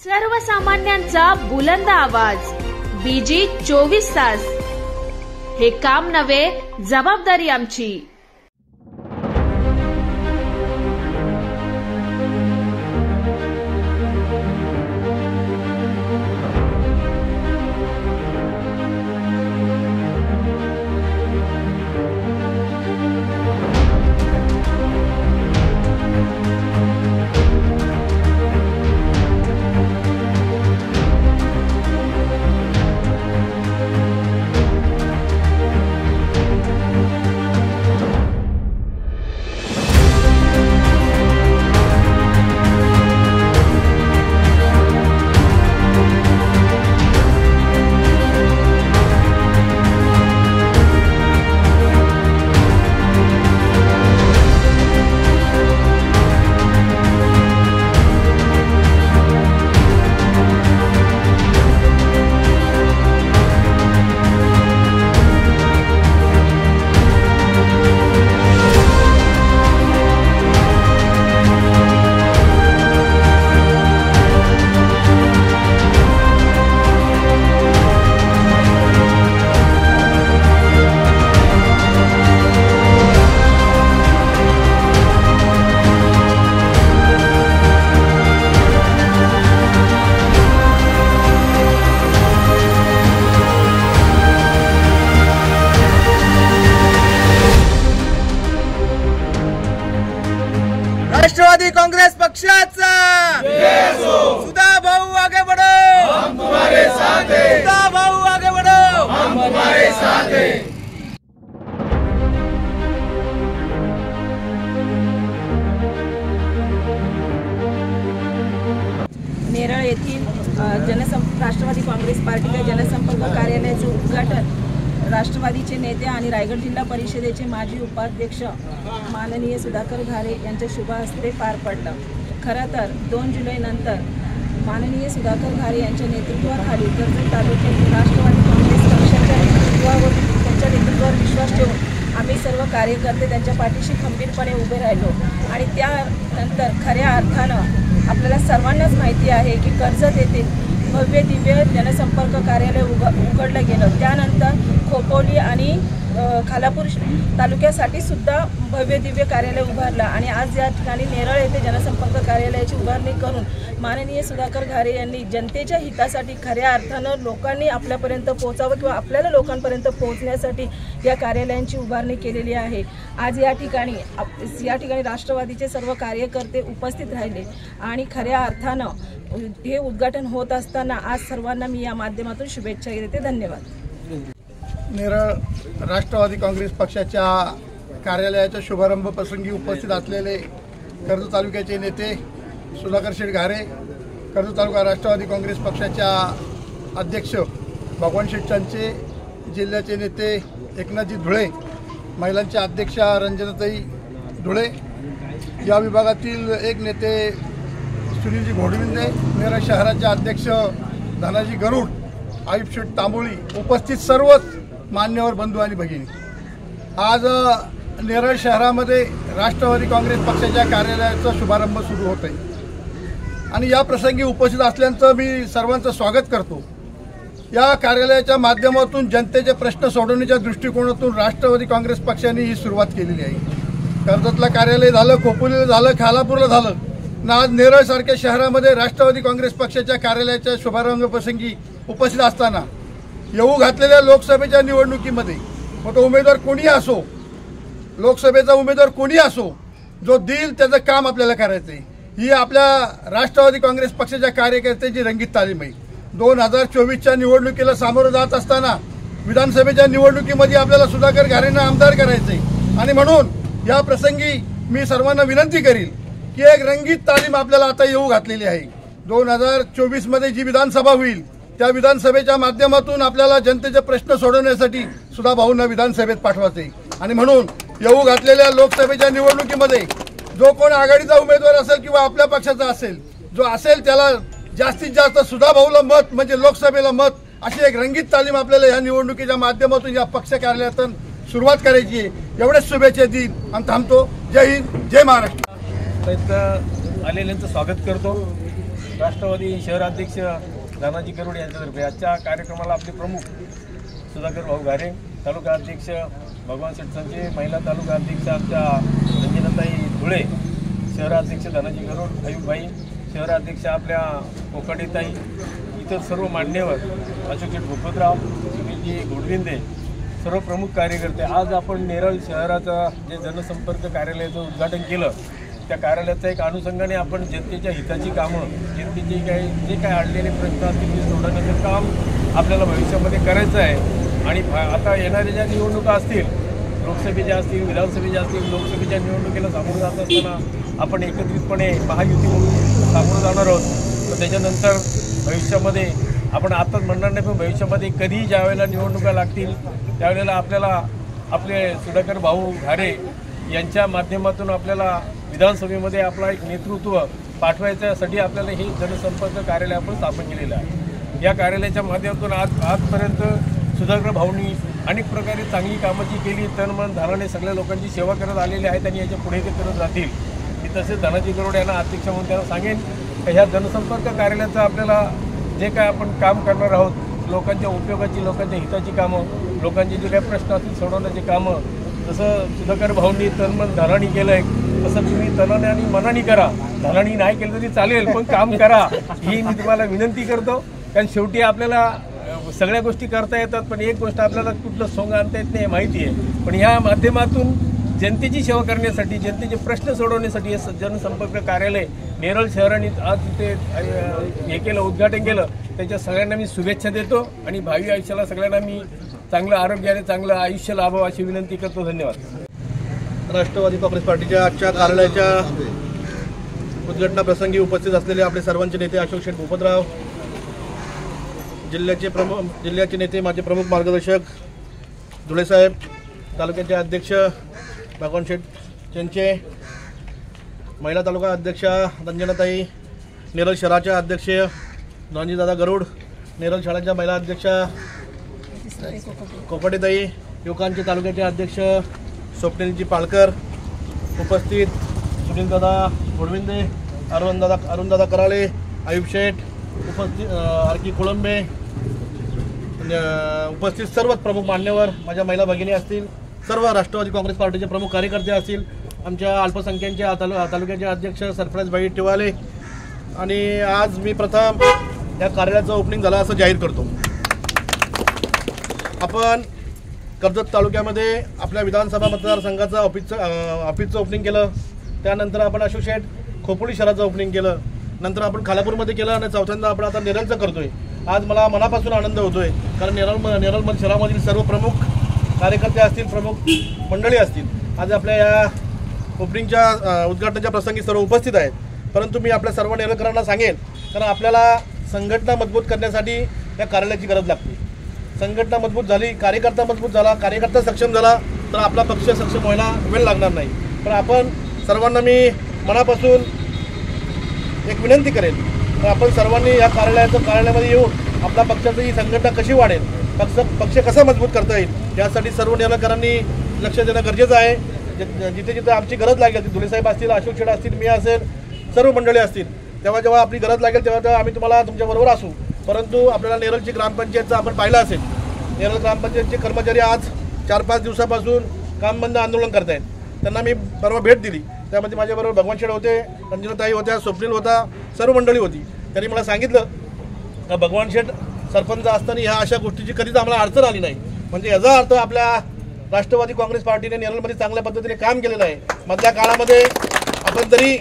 सर्वसामान्यांचा बुलंद आवाज बीजी 24 तास। हे काम नव्हे, जबाबदारी आमची। राष्ट्रवादी कांग्रेस पक्षाचा सुधा भाऊ आगे बढ़ो, हम तुम्हारे साथ हैं। सुधा भाऊ आगे बढ़ो, हम तुम्हारे साथ हैं। नेरळ येथील राष्ट्रवादी काँग्रेस पार्टीच्या जनसंपर्क कार्यालयाचे उद्घाटन राष्ट्रवादीचे नेते आणि रायगड जिल्हा परिषदेचे माजी उपाध्यक्ष माननीय सुधाकर घारे यांच्या शुभ हस्ते पार पडलं। खरं तर 2 जुलैनंतर माननीय सुधाकर घारे यांच्या नेतृत्वाखाली कर्जत तालुक्यातील राष्ट्रवादी काँग्रेस पक्षाच्या नेतृत्वावर त्यांच्या नेतृत्वावर विश्वास ठेवून आम्ही सर्व कार्यकर्ते त्यांच्या पाठीशी खंबीरपणे उभे राहिलो आणि त्यानंतर खऱ्या अर्थानं आपल्याला सर्वांनाच माहिती आहे की कर्जत येथील भव्य दिव्य जनसंपर्क कार्यालय उघडलं गेलं। त्यानंतर खोपोली आणि खालापूर तालुक्यासाठी सुद्धा भव्य दिव्य कार्यालय उभारलं आणि आज या ठिकाणी नेरळ येथे जनसंपर्क कार्यालयाची उभारणी करून माननीय सुधाकर घारे यांनी जनतेच्या हितासाठी खऱ्या अर्थानं लोकांनी आपल्यापर्यंत पोहोचावं किंवा आपल्याला लोकांपर्यंत पोहोचण्यासाठी या कार्यालयांची उभारणी केलेली आहे। आज या ठिकाणी राष्ट्रवादीचे सर्व कार्यकर्ते उपस्थित राहिले आणि खऱ्या अर्थानं हे उद्घाटन होत असताना आज सर्वांना मी या माध्यमातून शुभेच्छा देते। धन्यवाद। नेरळ राष्ट्रवादी काँग्रेस पक्षाच्या कार्यालयाच्या शुभारंभ प्रसंगी उपस्थित असलेले कर्जत तालुक्याचे नेते सुधाकर शेठ घारे, कर्जत तालुका राष्ट्रवादी काँग्रेस पक्षाच्या अध्यक्ष भगवान शेट्टांचे, जिल्ह्याचे नेते एकनाथजी धुळे, महिलांच्या अध्यक्षा रंजनाताई धुळे, या विभागातील एक नेते सुनीलजी घोडविंदे, नेरळ शहराचे अध्यक्ष धनाजी गरुड, आयुब शेठ तांबोळी, उपस्थित सर्वच मान्यवर बंधू आणि भगिनी, आज नेरळ शहरामध्ये राष्ट्रवादी काँग्रेस पक्षाच्या कार्यालयाचा शुभारंभ सुरू होत आहे आणि या प्रसंगी उपस्थित असल्याचं मी सर्वांचं स्वागत करतो। या कार्यालयाच्या माध्यमातून जनतेचे प्रश्न सोडवण्याच्या दृष्टिकोनातून राष्ट्रवादी काँग्रेस पक्षाने ही सुरुवात केलेली आहे। कर्जतला कार्यालय झालं, खोपोलीला झालं, खालापूरला झालं ना, आज नेरळ सारख्या शहरामध्ये राष्ट्रवादी काँग्रेस पक्षाच्या कार्यालयाच्या शुभारंभ प्रसंगी उपस्थित असताना येऊ घातलेल्या लोकसभेच्या निवडणुकीमध्ये मग तो उमेदवार कोणी असो, लोकसभेचा उमेदवार कोणी असो, जो देईल त्याचं काम आपल्याला करायचं आहे। ही आपल्या राष्ट्रवादी काँग्रेस पक्षाच्या कार्यकर्त्याची रंगीत तालीम आहे। 2024च्या निवडणुकीला सामोरं जात असताना विधानसभेच्या निवडणुकीमध्ये आपल्याला सुधाकर घारेंना आमदार करायचं आहे आणि म्हणून या प्रसंगी मी सर्वांना विनंती करील की एक रंगीत तालीम आपल्याला आता येऊ घातलेली आहे। 2024मध्ये जी विधानसभा होईल त्या विधानसभेच्या माध्यमातून आपल्याला जनतेचे प्रश्न सोडवण्यासाठी सुधा भाऊंना विधानसभेत पाठवायचे आणि म्हणून येऊ घातलेल्या लोकसभेच्या निवडणुकीमध्ये जो कोण आघाडीचा उमेदवार असेल किंवा आपल्या पक्षाचा असेल, जो असेल त्याला जास्तीत जास्त सुधा भाऊला मत म्हणजे लोकसभेला मत, अशी एक रंगीत तालीम आपल्याला या निवडणुकीच्या माध्यमातून या पक्ष कार्यालयातून सुरुवात करायची आहे। एवढेच शुभेच्छा देईन आणि थांबतो। जय हिंद, जय महाराष्ट्र। आलेल्यांचं स्वागत करतो। राष्ट्रवादी शहराध्यक्ष धनाजी गरुड यांच्यातर्फे आजच्या कार्यक्रमाला आपले प्रमुख सुधाकर भाऊ घारे, तालुका अध्यक्ष भगवान शेठ संचे, महिला तालुका अध्यक्ष आमच्या रंजनाताई धुळे, शहराध्यक्ष धनाजी गरुड, आयुबभाई, शहराध्यक्ष आपल्या कोकडेताई, इतर सर्व मान्यवर, अशोक शेठ भूपतराव, सुनीलजी घोडविंदे, सर्व प्रमुख कार्यकर्ते, आज आपण नेरळ शहराचं जे जनसंपर्क कार्यालयाचं उद्घाटन केलं, त्या कार्यालयाचा एक अनुषंगाने आपण जनतेच्या हिताची कामं, जनतेची जे काय अडलेले प्रश्न असतील ते सोडवण्याचं काम आपल्याला भविष्यामध्ये करायचं आहे. आणि आता येणाऱ्या ज्या निवडणुका असतील, लोकसभेच्या असतील, विधानसभेच्या असतील, लोकसभेच्या निवडणुकीला सामोरं जात असताना आपण एकत्रितपणे महायुती म्हणून सामोरं जाणार आहोत. तर त्याच्यानंतर भविष्यामध्ये आपण आताच म्हणणार नाही, पण भविष्यामध्ये कधीही ज्या वेळेला निवडणुका लागतील त्यावेळेला आपल्याला आपले सुधाकर भाऊ घारे यांच्या माध्यमातून आपल्याला विधानसभेमध्ये आपला एक नेतृत्व पाठवायच्यासाठी आपल्याला हे जनसंपर्क कार्यालय आपण स्थापन केलेलं आहे. या कार्यालयाच्या माध्यमातून आजपर्यंत सुधाकर भाऊंनी अनेक प्रकारे चांगली कामं जी केली, तन मन धनाने सगळ्या लोकांची सेवा करत आलेली आहेत आणि याच्या पुढे ते करत राहतील. मी तसेच धनाजी गरुड यांना अध्यक्ष म्हणून त्यांना सांगेन की ह्या जनसंपर्क कार्यालयाचं आपल्याला जे काय आपण काम करणार आहोत, लोकांच्या उपयोगाची, लोकांच्या हिताची कामं, लोकांचे जे काही प्रश्न असतील सोडवण्याची कामं, जसं सुधाकर भाऊंनी तन मन धनाने केलं आहे तसं तुम्ही तनाने आणि मनाने करा. धनाने नाही केलं तरी चालेल, पण काम करा ही मी तुम्हाला विनंती करतो. कारण शेवटी आपल्याला सगळ्या गोष्टी करता येतात, पण एक गोष्ट आपल्याला कुठलं सोंग आणता येत नाही माहिती आहे. पण ह्या माध्यमातून जनतेची सेवा करण्यासाठी, जनतेचे प्रश्न सोडवण्यासाठी हे जनसंपर्क कार्यालय नेरळ शहराने आज तिथे हे केलं, उद्घाटन केलं. त्याच्या सगळ्यांना मी शुभेच्छा देतो आणि भावी आयुष्याला सगळ्यांना मी चांगलं आरोग्याने चांगलं आयुष्य लाभावं अशी विनंती करतो. धन्यवाद. राष्ट्रवादी काँग्रेस पार्टीच्या आजच्या कार्यालयाच्या उद्घाटनाप्रसंगी उपस्थित असलेले आपले सर्वांचे नेते अशोक शेठ भूपतराव, जिल्ह्याचे नेते माझे प्रमुख मार्गदर्शक धुळेसाहेब, तालुक्याचे अध्यक्ष भगवान शेठ चंचे, महिला तालुका अध्यक्षा रंजनाताई, नेरळ शहराच्या अध्यक्ष धनाजीदादा गरुड, नेरळ शाळेच्या महिला अध्यक्षा कोकडेताई, युवकांचे तालुक्याचे अध्यक्ष स्वप्नीलजी पालकर, उपस्थित सुनीलदादा घोडविंदे, अरुणदादा कराळे, आयुब शेठ, उपस्थित आरकी कोळंबे, उपस्थित सर्वच प्रमुख मान्यवर, माझ्या महिला भगिनी असतील, सर्व राष्ट्रवादी काँग्रेस पार्टीचे प्रमुख कार्यकर्ते असतील, आमच्या अल्पसंख्याकांच्या तालुक्याचे अध्यक्ष सरफराजभाई टिवाले. आणि आज मी प्रथम या कार्यालयाचं ओपनिंग झालं असं जाहीर करतो. आपण कर्जत तालुक्यामध्ये आपल्या विधानसभा मतदारसंघाचं ऑफिसचं ओपनिंग केलं, त्यानंतर आपण अशोक शेठ खोपोली शहराचं ओपनिंग केलं, नंतर आपण खालापूरमध्ये केलं आणि चौथ्यांदा आपण आता नेरळचं करतोय. आज मला मनापासून आनंद होतोय, कारण नेरळ शहरामधील सर्व प्रमुख कार्यकर्ते असतील, प्रमुख मंडळी असतील, आज आपल्या या ओपनिंगच्या उद्घाटनाच्या प्रसंगी सर्व उपस्थित आहेत. परंतु मी आपल्या सर्व नेरळकरांना सांगेन, कारण आपल्याला संघटना मजबूत करण्यासाठी या कार्यालयाची गरज लागते. संघटना मजबूत झाली, कार्यकर्ता मजबूत झाला, कार्यकर्ता सक्षम झाला तर आपला पक्ष सक्षम व्हायला वेळ लागणार नाही. पण आपण सर्वांना मी मनापासून एक विनंती करेन, तर आपण सर्वांनी या कार्यालयामध्ये येऊन आपल्या पक्षाची ही संघटना कशी वाढेल, पक्ष कसा मजबूत करता येईल यासाठी सर्व नेरळकरांनी लक्ष देणं गरजेचं आहे. जिथे जिथे आमची गरज लागेल, धुळेसाहेब असतील, अशोक शेठ असतील, मी असेल, सर्व मंडळी असतील, जेव्हा आपली गरज लागेल तेव्हा आम्ही तुम्हाला तुमच्याबरोबर असू. परंतु आपल्याला नेरळची ग्रामपंचायतचं आपण पाहिलं असेल, नेरळ ग्रामपंचायतचे कर्मचारी आज 4-5 दिवसापासून काम बंद आंदोलन करत आहेत. त्यांना मी परवा भेट दिली, त्यामध्ये माझ्याबरोबर भगवान शेठ होते, रंजनाताई होत्या, स्वप्नील होता, सर्व मंडळी होती. त्यांनी मला सांगितलं का भगवान शेठ सरपंच असताना ह्या अशा गोष्टीची कधीच आम्हाला अडचण आली नाही. म्हणजे याचा अर्थ आपल्या राष्ट्रवादी काँग्रेस पार्टीने नेरळमध्ये चांगल्या पद्धतीने काम केलेलं आहे. मधल्या काळामध्ये आपण जरी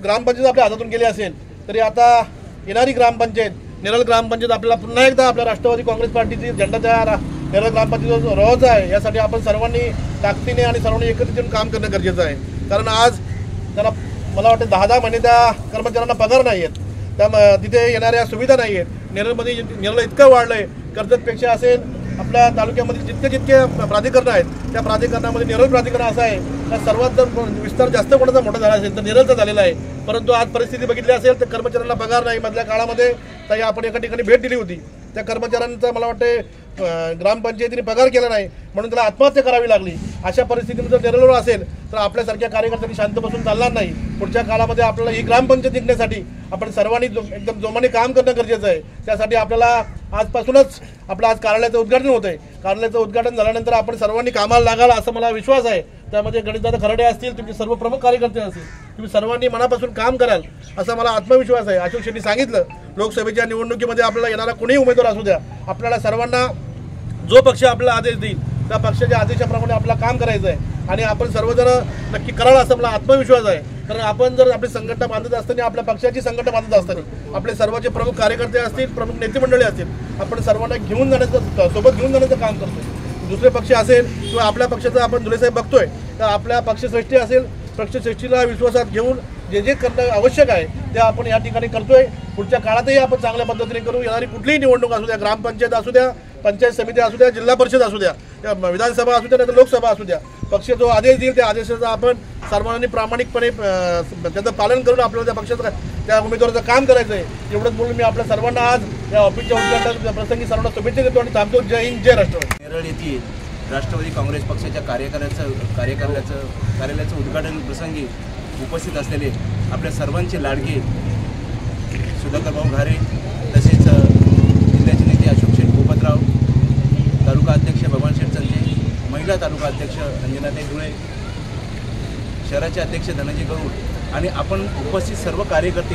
ग्रामपंचायत आपल्या हातातून गेली असेल तरी आता येणारी ग्रामपंचायत, नेरळ ग्रामपंचायत आपल्याला पुन्हा एकदा आपल्या राष्ट्रवादी काँग्रेस पार्टीची झेंडा त्या नेरळ ग्रामपंचायत रोहायचा आहे. यासाठी आपण सर्वांनी ताकदीने आणि सर्वांनी एकत्रित येऊन काम करणं गरजेचं आहे. कारण आज त्यांना मला वाटतं 10-10 महिने त्या कर्मचाऱ्यांना पगार नाही आहेत, त्या तिथे येणाऱ्या सुविधा नाही आहेत. नेरळ इतकं वाढलं आहे, कर्जतपेक्षा असेल आपल्या तालुक्यामध्ये जितके प्राधिकरण आहेत त्या प्राधिकरणामध्ये नेरळ प्राधिकरण असं आहे का सर्वात जर विस्तार जास्त कोणाचा मोठा झाला असेल तर नेरळचा झालेला आहे. परंतु आज परिस्थिती बघितली असेल तर कर्मचाऱ्यांना पगार नाही. मधल्या काळामध्ये ताई आपण एका ठिकाणी भेट दिली होती, त्या कर्मचाऱ्यांचा मला वाटते ग्रामपंचायतीने पगार केला नाही म्हणून त्याला आत्महत्या करावी लागली. अशा परिस्थितीमध्ये जर नेरळवर असेल तर आपल्यासारख्या कार्यकर्त्यांनी शांत बसून चालणार नाही. पुढच्या काळामध्ये आपल्याला ही ग्रामपंचायत जिंकण्यासाठी आपण सर्वांनी एकदम जोमाने काम करणं गरजेचं आहे. त्यासाठी आपल्याला आजपासूनच आपलं आज कार्यालयाचं उद्घाटन होत आहे. कार्यालयाचं उद्घाटन झाल्यानंतर आपण सर्वांनी कामाला लागाल असं मला विश्वास आहे. त्यामध्ये गणेशदादा खराडे असतील, तुमचे सर्व प्रमुख कार्यकर्ते असतील, तुम्ही सर्वांनी मनापासून काम कराल असा मला आत्मविश्वास आहे. अशोक शेट्टी सांगितलं, लोकसभेच्या निवडणुकीमध्ये आपल्याला येणारा कोणीही उमेदवार असू द्या, आपल्याला सर्वांना जो पक्ष आपल्याला आदेश देईल त्या पक्षाच्या आदेशाप्रमाणे आपल्याला काम करायचं आहे आणि आपण सर्वजण नक्की कराल असा मला आत्मविश्वास आहे. कारण आपण जर आपली संघटना बांधत असताना, आपल्या पक्षाची संघटना बांधत असताना आपले सर्वचे प्रमुख कार्यकर्ते असतील, प्रमुख नेते मंडळी असतील, आपण सर्वांना घेऊन जाण्याचं, सोबत घेऊन जाण्याचं काम करतोय. दुसरे पक्ष असेल किंवा आपल्या पक्षाचं आपण धुलेसाहेब बघतोय तर आपल्या पक्षश्रेष्ठी असेल, पक्षश्रेष्ठीला विश्वासात घेऊन जे जे करणं आवश्यक आहे ते आपण या ठिकाणी करतोय. पुढच्या काळातही आपण चांगल्या पद्धतीने करू. येणारी कुठलीही निवडणूक असू द्या, ग्रामपंचायत असू द्या, पंचायत समिती असू द्या, जिल्हा परिषद असू द्या, विधानसभा असू द्या, नाही तर लोकसभा असू द्या, पक्ष जो आदेश देईल त्या आदेशाचं आपण सर्वांनी प्रामाणिकपणे त्याचं पालन करून आपल्याला त्या पक्षाचं, त्या उमेदवाराचं काम करायचं आहे. एवढंच बोलून मी आपल्या सर्वांना आज या ऑफिसच्या उद्घाटन प्रसंगी सर्वांना शुभेच्छा देतो आणि थांबतो. जय हिंद, जय राष्ट्रवादी. नेरळ येथील राष्ट्रवादी काँग्रेस पक्षाच्या कार्यालयाचं उद्घाटन प्रसंगी उपस्थित असलेले आपल्या सर्वांचे लाडके सुधाकर भाऊ घारे, तसेच जिल्ह्याचे नेते अशोक शेठ पोपतराव, तालुका अध्यक्ष भगवान शेठ संजय, महिला तालुका अध्यक्ष अंजनाताई धुळे, शहराचे अध्यक्ष धनंजय गरुड आणि आपण उपस्थित सर्व कार्यकर्ते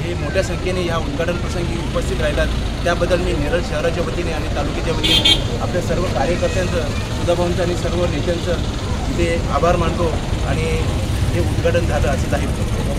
हे मोठ्या संख्येने या उद्घाटन प्रसंगी उपस्थित राहिलात त्याबद्दल मी नेरळ शहराच्या वतीने आणि तालुक्याच्या वतीने आपल्या सर्व कार्यकर्त्यांचं, सुधाभाऊंचं आणि सर्व नेत्यांचं इथे आभार मानतो आणि हे उद्घाटन झालं असं जाहीर करतो.